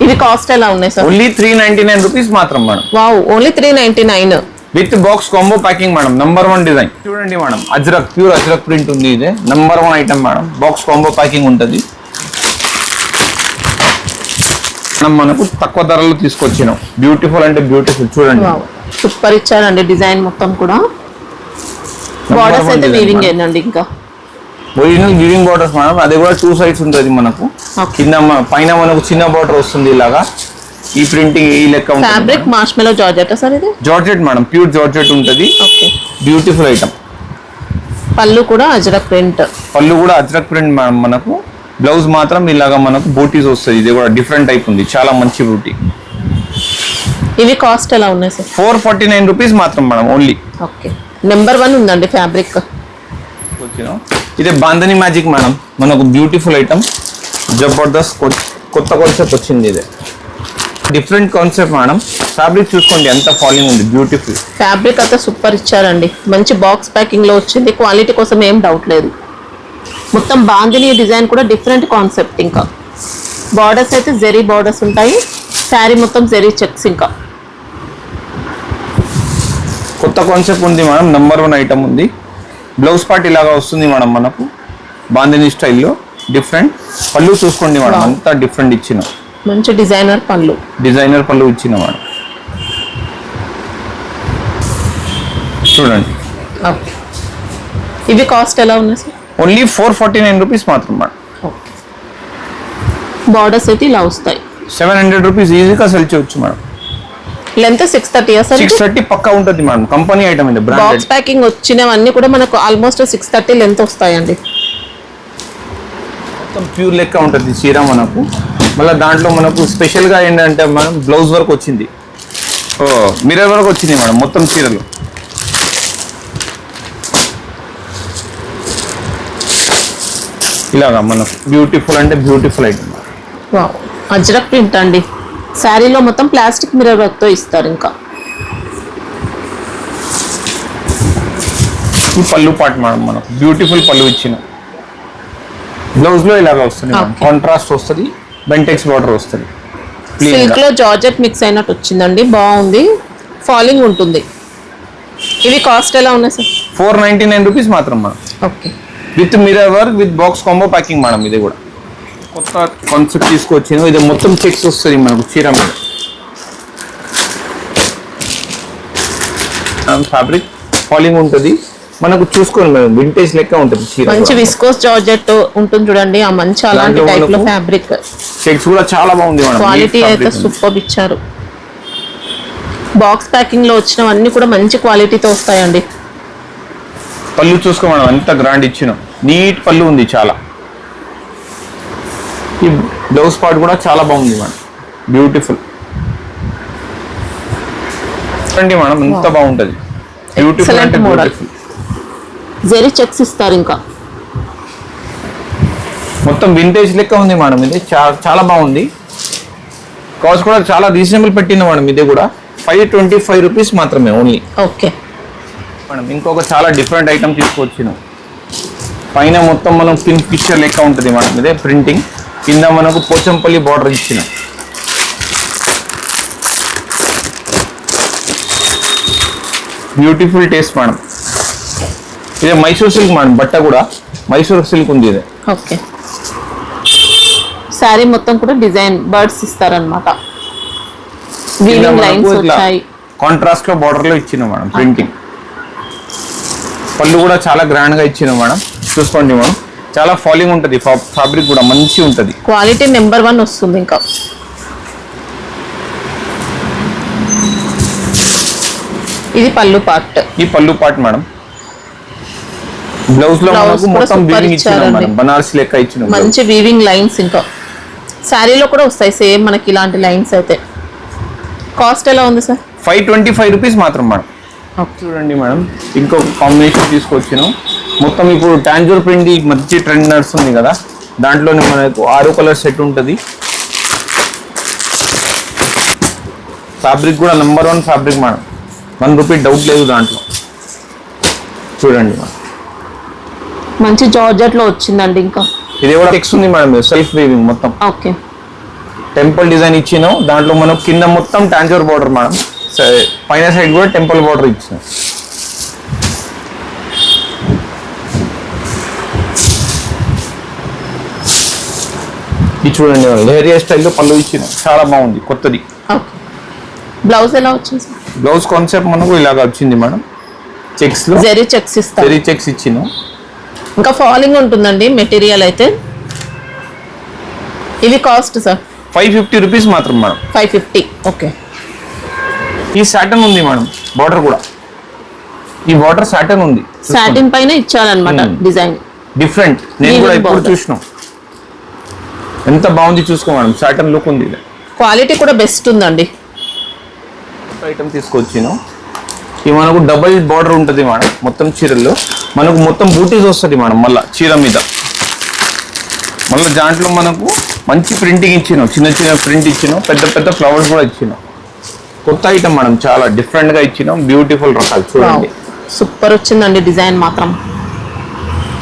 ఇవి కాస్ట్ ఎలా ఉన్నాయి సార్?
ఓన్లీ 399 రూపీస్ మాత్రం madam.
Wow, only 399.
With box combo packing madam. Number 1 design చూడండి madam. Ajrakh, pure Ajrakh print ఉంది. ఇదే number 1 item madam. Box combo packing ఉంటుంది. మనకు తక్కువ ధరలో తీసుకొచ్చినాం. బ్యూటిఫుల్ అంటే బ్యూటిఫుల్ చూడండి.
సూపర్ ఇచ్చారండి డిజైన్ మొత్తం కూడా. బార్డర్స్ అయితే వీవింగ్ ఏందండి ఇంకా
ఒరిజినల్ వీవింగ్ బార్డర్స్ మేడం. అది కూడా 2 సైడ్స్ ఉంటుంది మనకు. కింద పైన మనకు చిన్న బార్డర్ వస్తుంది ఇలాగా. ఈ ప్రింటింగ్ ఈ లెక్క ఉంటుంది.
ఫ్యాబ్రిక్ మార్ష్మెలో జార్జెట్ సార్ ఇది?
జార్జెట్ మేడం, ప్యూర్ జార్జెట్ ఉంటుంది.
Okay,
beautiful item.
పళ్ళు కూడా అజ్రక్ ప్రింట్.
పళ్ళు కూడా అజ్రక్ ప్రింట్ మేడం మనకు. బ్లౌజ్ మాత్రం ఇలాగా మనకు బూటీస్ వస్తుంది. ఇది కూడా డిఫరెంట్ టైప్ ఉంది, చాలా మంచి బూటీ.
ఇవి కాస్ట్ ఎలా ఉన్నాయి సార్?
449 రూపీస్ మాత్రం మేడం ఓన్లీ.
ఓకే, నెంబర్ 1 ఉందండి ఫ్యాబ్రిక్.
ఇదే బాంధని మ్యాజిక్ మేడం, మనకు బ్యూటిఫుల్ ఐటమ్. జబర్దస్త్ కొత్త కాన్సెప్ట్ వచ్చింది. ఇదే డిఫరెంట్ కాన్సెప్ట్ మేడం. ఫ్యాబ్రిక్ చూసుకోండి ఎంత ఫాలింగ్ ఉంది, బ్యూటిఫుల్.
ఫ్యాబ్రిక్ అయితే సూపర్ ఇచ్చారండి. మంచి బాక్స్ ప్యాకింగ్ లో వచ్చింది. క్వాలిటీ కోసం ఏం డౌట్ లేదు. మొత్తం బాందిని డిజైన్ కూడా డిఫరెంట్ కాన్సెప్ట్. ఇంకా బార్డర్స్ అయితే జెరీ బార్డర్స్ ఉంటాయి. శారీ మొత్తం జెరీ చెక్స్. ఇంకా
కొత్త కాన్సెప్ట్ ఉంది మేడం. నంబర్ 1 ఐటమ్ ఉంది. బ్లౌజ్ పార్ట్ ఇలాగా వస్తుంది మేడం మనకు బాందిని స్టైల్లో. డిఫరెంట్ పళ్ళు చూసుకోండి మేడం, అంతా డిఫరెంట్ ఇచ్చిన
మంచి డిజైనర్ పళ్ళు.
డిజైనర్ పళ్ళు ఇచ్చిన మేడం. చూడండి.
ఓకే, ఇవి కాస్ట్ ఎలా ఉన్నాయి సార్?
ఓన్లీ 449 రూపీస్ మాత్రం మేడం.
ఓకే, బార్డర్స్ అయితే ఇలా వస్తాయి.
700 రూపీస్ ఈజీగా సెల్ చేయొచ్చు మేడం.
Length 630 sir?
630 పక్కా ఉంటుంది మేడం. కంపెనీ ఐటమ్ ఇది, బ్రాండెడ్.
బాక్స్ ప్యాకింగ్ వచ్చినవన్నీ కూడా మనకు ఆల్మోస్ట్ 630 లెంత్ వస్తాయండి.
మొత్తం ప్యూర్ లెక్క ఉంటుంది చీర మనకు. మళ్ళీ దాంట్లో మనకు స్పెషల్గా ఏంటంటే మనం బ్లౌజ్ వర్క్ వచ్చింది, మిర్రర్ వర్క్ వచ్చింది మేడం మొత్తం చీరలు. ఇలాగా మనకు బ్యూటిఫుల్ అంటే బ్యూటిఫుల్ ఐటమ్.
అజ్రక్ ప్రింట్ అండి. శారీలో మొత్తం ప్లాస్టిక్ మిర్రర్ వర్క్ తో ఇస్తారు. ఇంకా
ఈ పళ్ళు పాటు మేడం మనకు బ్యూటిఫుల్ పళ్ళు ఇచ్చిన. బ్లౌజ్ లో ఇలాగా వస్తుంది, కాంట్రాస్ట్ వస్తుంది, బెంటెక్స్ బార్డర్ వస్తుంది.
సిల్క్ లో జార్జెట్ మిక్స్ అయినట్టు వచ్చిందండి, బాగుంది. ఫాలింగ్ ఉంటుంది. ఇవి కాస్ట్ ఎలా ఉన్నాయి సార్?
499 రూపీస్ మాత్రం madam.
Okay,
with mirror work with box combo packing madam. ఇది కూడా కొత్త కాన్సెప్ట్ తీసుకొచ్చింది. ఇది మొత్తం చెక్స్ వస్తుంది మనకు చీర మీద. ఫ్యాబ్రిక్ ఫాలింగ్ ఉంటుంది మనకు. చూసుకోండి మేడం, వింటేజ్ లెక్క ఉంటుంది చీర.
మంచి విస్కోస్ జార్జెట్ ఉంటుంది చూడండి. ఆ మంచి అలాంటి టైప్ లో ఫ్యాబ్రిక్.
చెక్స్ కూడా చాలా బాగుంది మేడం.
క్వాలిటీ అయితే సూపర్ ఇచ్చారు. బాక్స్ ప్యాకింగ్ లో వచ్చినవన్నీ కూడా మంచి క్వాలిటీతో వస్తాయండి.
పళ్ళు చూసుకో మేడం, ఎంత గ్రాండ్ ఇచ్చిన నీట్ పళ్ళు ఉంది చాలా. ఈ బ్లౌజ్ పార్ట్ కూడా చాలా బాగుంది మేడం, బ్యూటిఫుల్. చూడండి మేడం ఎంత బాగుంటుంది, బ్యూటిఫుల్ అంటే బ్యూటిఫుల్.
జెరీ చెక్స్ ఇస్తారు. ఇంకా
మొత్తం వింటేజ్ లెక్క ఉంది మేడం. ఇది చాలా బాగుంది. కాస్ట్ కూడా చాలా రీజనబుల్ పెట్టింది మేడం. ఇది కూడా 525 రూపీస్ మాత్రమే ఓన్లీ.
ఓకే
మేడం, ఇంకొక చాలా డిఫరెంట్ ఐటమ్ తీసుకొచ్చిన. పైన మొత్తం మనం కింగ్ పిక్చర్ లెక్క ఉంటుంది మేడం. ఇదే ప్రింటింగ్. కింద మనకు పోచంపల్లి బార్డర్ ఇచ్చిన. Beautiful taste madam. ఇదే మైసూర్ సిల్క్ మేడం. బట్ట కూడా మైసూర్ సిల్క్ ఉంది. ఇదే
ఓకే. శారీ మొత్తం కూడా డిజైన్ బర్డ్స్ ఇస్తారనమాట. వీవింగ్ లైన్స్ వచ్చాయి.
కాంట్రాస్ట్ లో బార్డర్ లో ఇచ్చిన మేడం ప్రింటింగ్. పళ్ళు కూడా చాలా గ్రాండ్ గా ఇచ్చిన మేడం. చూసుకోండి మేడం, చాలా ఫాలింగ్ ఉంటుంది. ఫ్యాబ్రిక్ కూడా మంచి ఉంటుంది.
క్వాలిటీ నెంబర్ 1 వస్తుంది. ఇంకా ఇది పళ్ళు పార్ట్.
ఈ పళ్ళు పార్ట్ మేడం. బ్లౌజ్ లో మనకు మొత్తం వీవింగ్ ఇచ్చిన మేడం, బనారసి లెక్క ఇచ్చిన.
మంచి వీవింగ్ లైన్స్. ఇంకా శారీలో కూడా వస్తాయి సేమ్ మనకి ఇలాంటి లైన్స్. అయితే కాస్ట్ ఎలా ఉంది సార్?
525 రూపీస్ మాత్రం మేడం. చూడండి మేడం, ఇంకొక కాంబినేషన్ తీసుకొచ్చినాం. మొత్తం ఇప్పుడు టాంజూర్ ప్రింట్ మంచి ట్రెండ్ నడుస్తుంది కదా, దాంట్లోనే మనకు 6 కలర్ సెట్ ఉంటుంది. ఫ్యాబ్రిక్ కూడా number 1 fabric madam. 1 rupee doubt లేదు దాంట్లో. చూడండి మేడం,
మంచి జార్జెట్ లో వచ్చిందండి. ఇంకా
ఇది కూడా చెక్స్ ఉంది మేడం, సెల్ఫ్ వీవింగ్ మొత్తం.
ఓకే.
టెంపుల్ డిజైన్ ఇచ్చినాం. దాంట్లో మనం కింద మొత్తం టాంజూర్ బార్డర్ మేడం. పైన సైడ్ కూడా టెంపుల్ బార్డర్ ఇచ్చిన. ఇది చూడండి లేరియా స్టైల్లో పళ్ళు ఇచ్చిన, చాలా బాగుంది, కొత్తది.
ఓకే. బ్లౌజ్ ఎలా వచ్చింది సార్?
బ్లౌజ్ కాన్సెప్ట్ మనకు ఇలాగా వచ్చింది మేడం, చెక్స్ లో
జెరీ చెక్స్ ఇస్తారు.
జెరీ చెక్స్ ఇచ్చిన.
ఇంకా ఫాలింగ్ ఉంటుందండి మెటీరియల్ అయితే. ఇవి కాస్ట్ సార్
550 రూపీస్ మాత్రం మేడం.
550. ఓకే.
ఈ సాటన్ ఉంది మేడం, బార్డర్ కూడా ఈ బార్డర్ సాటన్ ఉంది,
సాటిన్ పైన ఇచ్చారనమాట డిజైన్.
డిఫరెంట్. నేను
Weaving
కూడా ఇప్పుడు
border.
చూసినాం, ఎంత బాగుంది చూసుకో మేడం, సాటన్ లుక్ ఉంది.
క్వాలిటీ కూడా బెస్ట్ ఉందండి.
ఐటమ్ తీసుకొచ్చిను. ఇది మనకు డబుల్ బార్డర్ ఉంటుంది మేడం, మొత్తం చీరల్లో మనకు మొత్తం బూటీస్ వస్తుంది మేడం. మళ్ళీ చీర మీద మళ్ళీ దాంట్లో మనకు మంచి ప్రింటింగ్ ఇచ్చినాం, చిన్న చిన్న ప్రింట్ ఇచ్చినాం, పెద్ద పెద్ద ఫ్లవర్స్ కూడా ఇచ్చినాం. కొత్త ఐటమ్ మేడం, చాలా డిఫరెంట్ గా ఇచ్చినాం, బ్యూటిఫుల్ రకాలు చూడండి.
సూపర్ వచ్చిందండి డిజైన్ మాత్రం.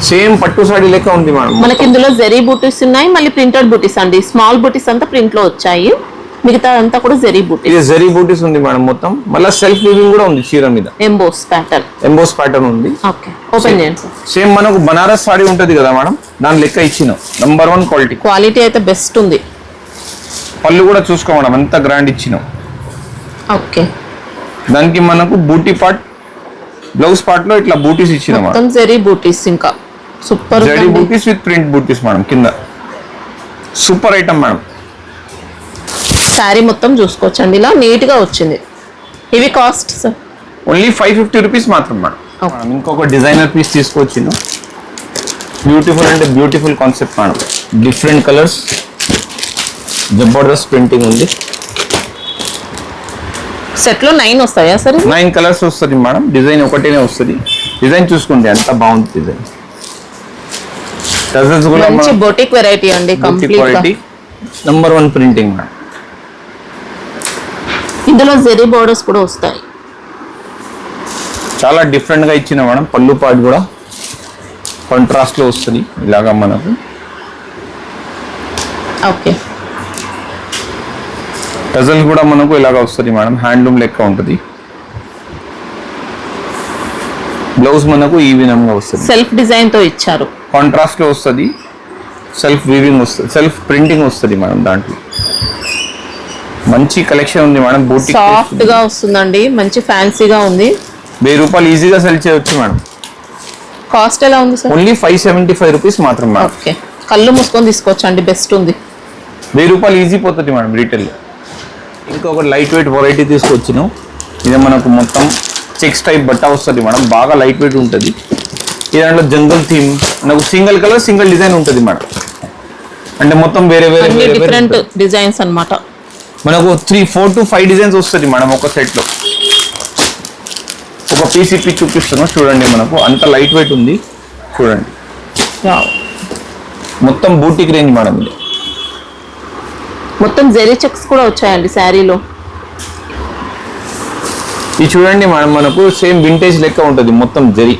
సేమ్ పట్టు సాడీ లెక్క ఉంది మేడం.
మనకి ఇందులో జెరీ బూటీస్ ఉన్నాయి, మళ్ళీ ప్రింటెడ్ బూటీస్ అండి. స్మాల్ బూటీస్ అంతా ప్రింట్ లో వచ్చాయి, మిగతా అంతా కూడా జెరీ బూటీస్.
ఇది జెరీ బూటీస్ ఉంది మేడం మొత్తం. మళ్ళీ సెల్ఫ్ వీవింగ్ కూడా ఉంది చీర మీద,
ఎంబోస్ ప్యాటర్న్
ఉంది.
ఓకే. ఓపెన్ చేయండి సార్.
సేమ్ మనకు బనారస్ సాడీ ఉంటది కదా మేడం, దాని లెక్క ఇచ్చినాం. Number 1 quality.
క్వాలిటీ అయితే బెస్ట్ ఉంది.
పళ్ళు కూడా చూసుకో మేడం, ఎంత గ్రాండ్ ఇచ్చినాం.
ఓకే.
దానికి మనకు బూటీ పార్ట్, బ్లౌజ్ పార్ట్ లో ఇట్లా బూటీస్ ఇచ్చినాం మేడం.
మొత్తం జెరీ బూటీస్, ఇంకా సూపర్.
జెరీ బూటీస్ విత్ ప్రింట్ బూటీస్ మేడం కింద. Super item madam.
శారీ మొత్తం చూసుకోవచ్చండి, ఇలా నీట్ గా వచ్చింది. ఇవి కాస్ట్ సార్
ఓన్లీ 550 రూపీస్ మాత్రం మేడం.
Okay.
మనం ఇంకొక డిజైనర్ పీస్ తీసుకొచ్చిను. బ్యూటిఫుల్ అంటే beautiful concept madam, different colours, జబర్దస్త్ ప్రింటింగ్ ఉంది.
సెట్ లో 9 వస్తాయా సార్?
9 కలర్స్ వస్తుంది మేడం, డిజైన్ ఒకటేనే వస్తుంది. డిజైన్ చూసుకోండి ఎంత బాగుంది డిజైన్. టజల్స్ కూడా
మంచి బొటిక్ వెరైటీ అండి, complete
quality, number 1 printing madam.
ఇందులో జెరీ బోర్డర్స్ కూడా వస్తాయి.
చాలా డిఫరెంట్ గా ఇచ్చిన మేడం. పళ్ళు పాటు కూడా కాంట్రాస్ట్ లో వస్తుంది ఇలాగా మనకు.
ఓకే.
టజల్స్ కూడా మనకు ఇలాగా వస్తుంది మేడం, హ్యాండ్లూమ్ లెక్క ఉంటుంది. బ్లౌజ్ మనకు ఈ విధంగా వస్తుంది,
సెల్ఫ్ డిజైన్ తో ఇచ్చారు.
కాంట్రాస్ట్ లో వస్తుంది, సెల్ఫ్ వీవింగ్ వస్తుంది, సెల్ఫ్ ప్రింటింగ్ వస్తుంది మేడం. దాంట్లో మంచి కలెక్షన్ ఉంది మేడం. బూటిక్
సాఫ్ట్ గా వస్తుందండి, మంచి ఫ్యాన్సీగా ఉంది.
1000 రూపాయలు ఈజీగా సెల్ చేయవచ్చు మేడం.
కాస్ట్ ఎలా ఉంది సార్?
ఓన్లీ 575 రూపీస్ మాత్రం మేడం.
ఓకే. కళ్ళు మూసుకొని తీసుకోవచ్చండి, బెస్ట్ ఉంది.
1000 రూపాయలు ఈజీ పోతుంది మేడం రీటైల్. ఇంకొక లైట్ వెయిట్ వెరైటీ తీసుకొచ్చినాం. ఇది మనకు మొత్తం చెక్స్ టైప్ బట్ట వస్తుంది మేడం, బాగా లైట్ వెయిట్ ఉంటుంది. ఈ దాంట్లో జంగల్ థీమ్, మనకు సింగిల్ కలర్ సింగిల్ డిజైన్ ఉంటుంది మేడం. అంటే మొత్తం వేరే వేరే
డిఫరెంట్ డిజైన్స్ అన్నమాట.
మనకు 4 to 5 డిజైన్స్ వస్తుంది మేడం ఒక సెట్ లో. ఒక పీసీపీ చూపిస్తున్నాం చూడండి, మనకు అంత లైట్ వెయిట్ ఉంది చూడండి. మొత్తం బూటిక్ రేంజ్ మేడం ఇది.
మొత్తం జెరీ చెక్స్ కూడా వచ్చాయండి శారీలో.
ఇది చూడండి మేడం, మనకు సేమ్ వింటేజ్ లెక్క ఉంటుంది, మొత్తం జెరీ,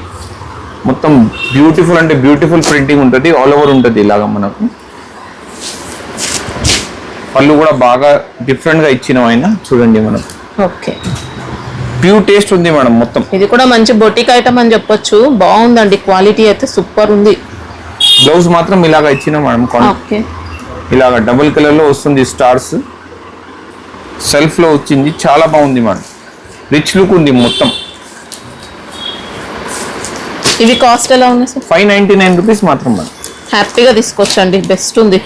మొత్తం బ్యూటిఫుల్ అంటే బ్యూటిఫుల్ ప్రింటింగ్ ఉంటుంది, ఆల్ ఓవర్ ఉంటుంది ఇలాగా మనకు. పళ్ళు కూడా బాగా డిఫరెంట్ గా ఇచ్చిన ఆయన చూడండి మనం.
ఓకే.
ప్యూర్ టేస్ట్ ఉంది మేడం మొత్తం.
ఇది కూడా మంచి బొటిక్ ఐటమ్ అని చెప్పొచ్చు, బాగుందండి, క్వాలిటీ అయితే సూపర్ ఉంది.
బ్లౌజ్ మాత్రం ఇలాగా ఇచ్చిన మేడం,
ఓకే.
ఇలాగా డబుల్ కలర్ లో వస్తుంది, స్టార్స్ సెల్ఫ్ లో వచ్చింది, చాలా బాగుంది మేడం. రిచ్ లుక్ ఉంది మొత్తం.
ఇవి కాస్ట్ ఎలా ఉంది సార్?
599 రూపీస్ మాత్రం మేడం.
హ్యాపీగా తీసుకోవచ్చండి, బెస్ట్ ఉంది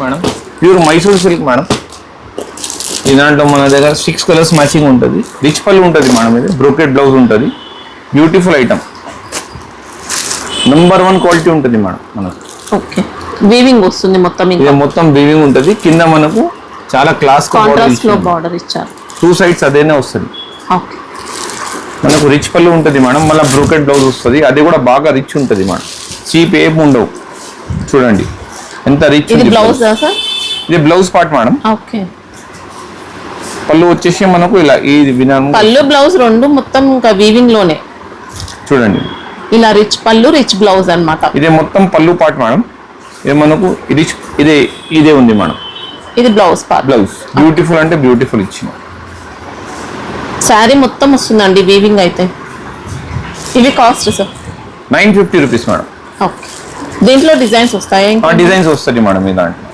madam. Pure Mysore silk madam. ఈ దాంట్లో మన దగ్గర 6 కలర్స్ మ్యాచింగ్ ఉంటుంది, రిచ్ పళ్ళు ఉంటుంది మేడం. ఇది బ్రోకెట్ బ్లౌజ్ ఉంటుంది, బ్యూటిఫుల్ ఐటమ్, నంబర్ 1 క్వాలిటీ ఉంటుంది మేడం మనకు.
ఓకే. వీవింగ్ వస్తుంది మొత్తం,
ఇది మొత్తం వీవింగ్ ఉంటుంది. కింద మనకు చాలా క్లాస్
కాంట్రాస్ట్ లో బార్డర్ ఇచ్చారు,
2 సైడ్స్ అదేనే వస్తుంది.
ఓకే.
మనకు రిచ్ పళ్ళు ఉంటుంది మేడం, మళ్ళీ బ్రోకెట్ బ్లౌజ్ వస్తుంది, అది కూడా బాగా రిచ్ ఉంటుంది మేడం. చీప్ ఏం ఉండవు చూడండి ఎంత రిచ్.
ఇది బ్లౌజ్ సార్?
ఇది బ్లౌజ్ పార్ట్ మేడం.
ఓకే.
పళ్ళు వచ్చేసి మనకు ఇలా ఈ విధానం,
పళ్ళు బ్లౌజ్ రెండు మొత్తం ఇంకా వీవింగ్ లోనే
చూడండి.
ఇలా రిచ్ పళ్ళు రిచ్ బ్లౌజ్ అన్నమాట.
ఇదే మొత్తం పళ్ళు పార్ట్ మేడం. ఇది మనకు ఇదే ఉంది మేడం.
ఇది బ్లౌజ్ పార్ట్.
బ్లౌజ్ బ్యూటిఫుల్ అంటే బ్యూటిఫుల్ ఇచ్చిన.
శారీ మొత్తం వస్తుందండి వీవింగ్ అయితే. ఇవి cost sir
950 rupees madam.
Okay. దీంట్లో డిజైన్స్ వస్తాయా ఇంకా?
డిజైన్స్ వస్తుంది మేడం మీ దాంట్లో.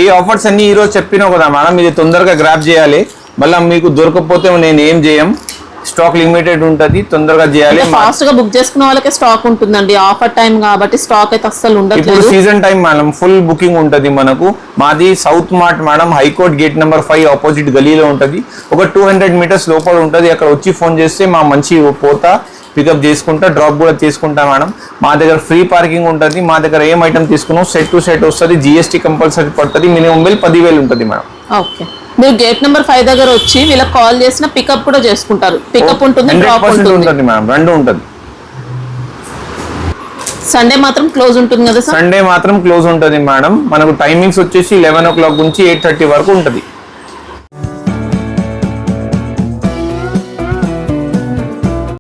ఈ ఆఫర్స్ అన్ని ఈరోజు చెప్పినావు కదా మేడం, ఇది తొందరగా గ్రాప్ చేయాలి. మళ్ళీ మీకు దొరకకపోతే నేను ఏం చేయం, స్టాక్ లిమిటెడ్ ఉంటుంది, తొందరగా చేయాలి.
ఫాస్ట్ గా బుక్ చేసుకున్న వాళ్ళకే స్టాక్ ఉంటుందండి, ఆఫర్ టైం కాబట్టి స్టాక్ అయితే అస్సలు ఉండదు.
ఇప్పుడు season time madam, full booking ఉంటుంది మనకు. మాది South Mart madam, high court gate number 5 opposite గలీలో ఉంటుంది. ఒక 200 మీటర్స్ లోపల ఉంటుంది. అక్కడ వచ్చి ఫోన్ చేస్తే మా మంచి పోతా పికప్ చేసుకుంటా, డ్రాప్ కూడా తీసుకుంటా మేడం. మా దగ్గర ఫ్రీ పార్కింగ్ ఉంటుంది. మా దగ్గర ఏం ఐటమ్ తీసుకున్నాం సెట్ టు సెట్ వస్తుంది. జిఎస్టీ కంపల్సరీ పడుతుంది. మినిమం బిల్ 10,000 ఉంటుంది మేడం.
ఓకే. మీరు గేట్ నెంబర్ 5 దగ్గర వచ్చి వీళ్ళకి కాల్ చేసిన పికప్ కూడా చేసుకుంటారు. పికప్ ఉంటుంది, డ్రాప్ ఉంటుంది
మేడం, రెండు ఉంటుంది.
సండే మాత్రం క్లోజ్ ఉంటుంది కదా సార్?
సండే మాత్రం క్లోజ్ ఉంటుంది మేడం. మనకు టైమింగ్స్ వచ్చేసి 11 o'clock నుంచి 8:30 వరకు ఉంటుంది.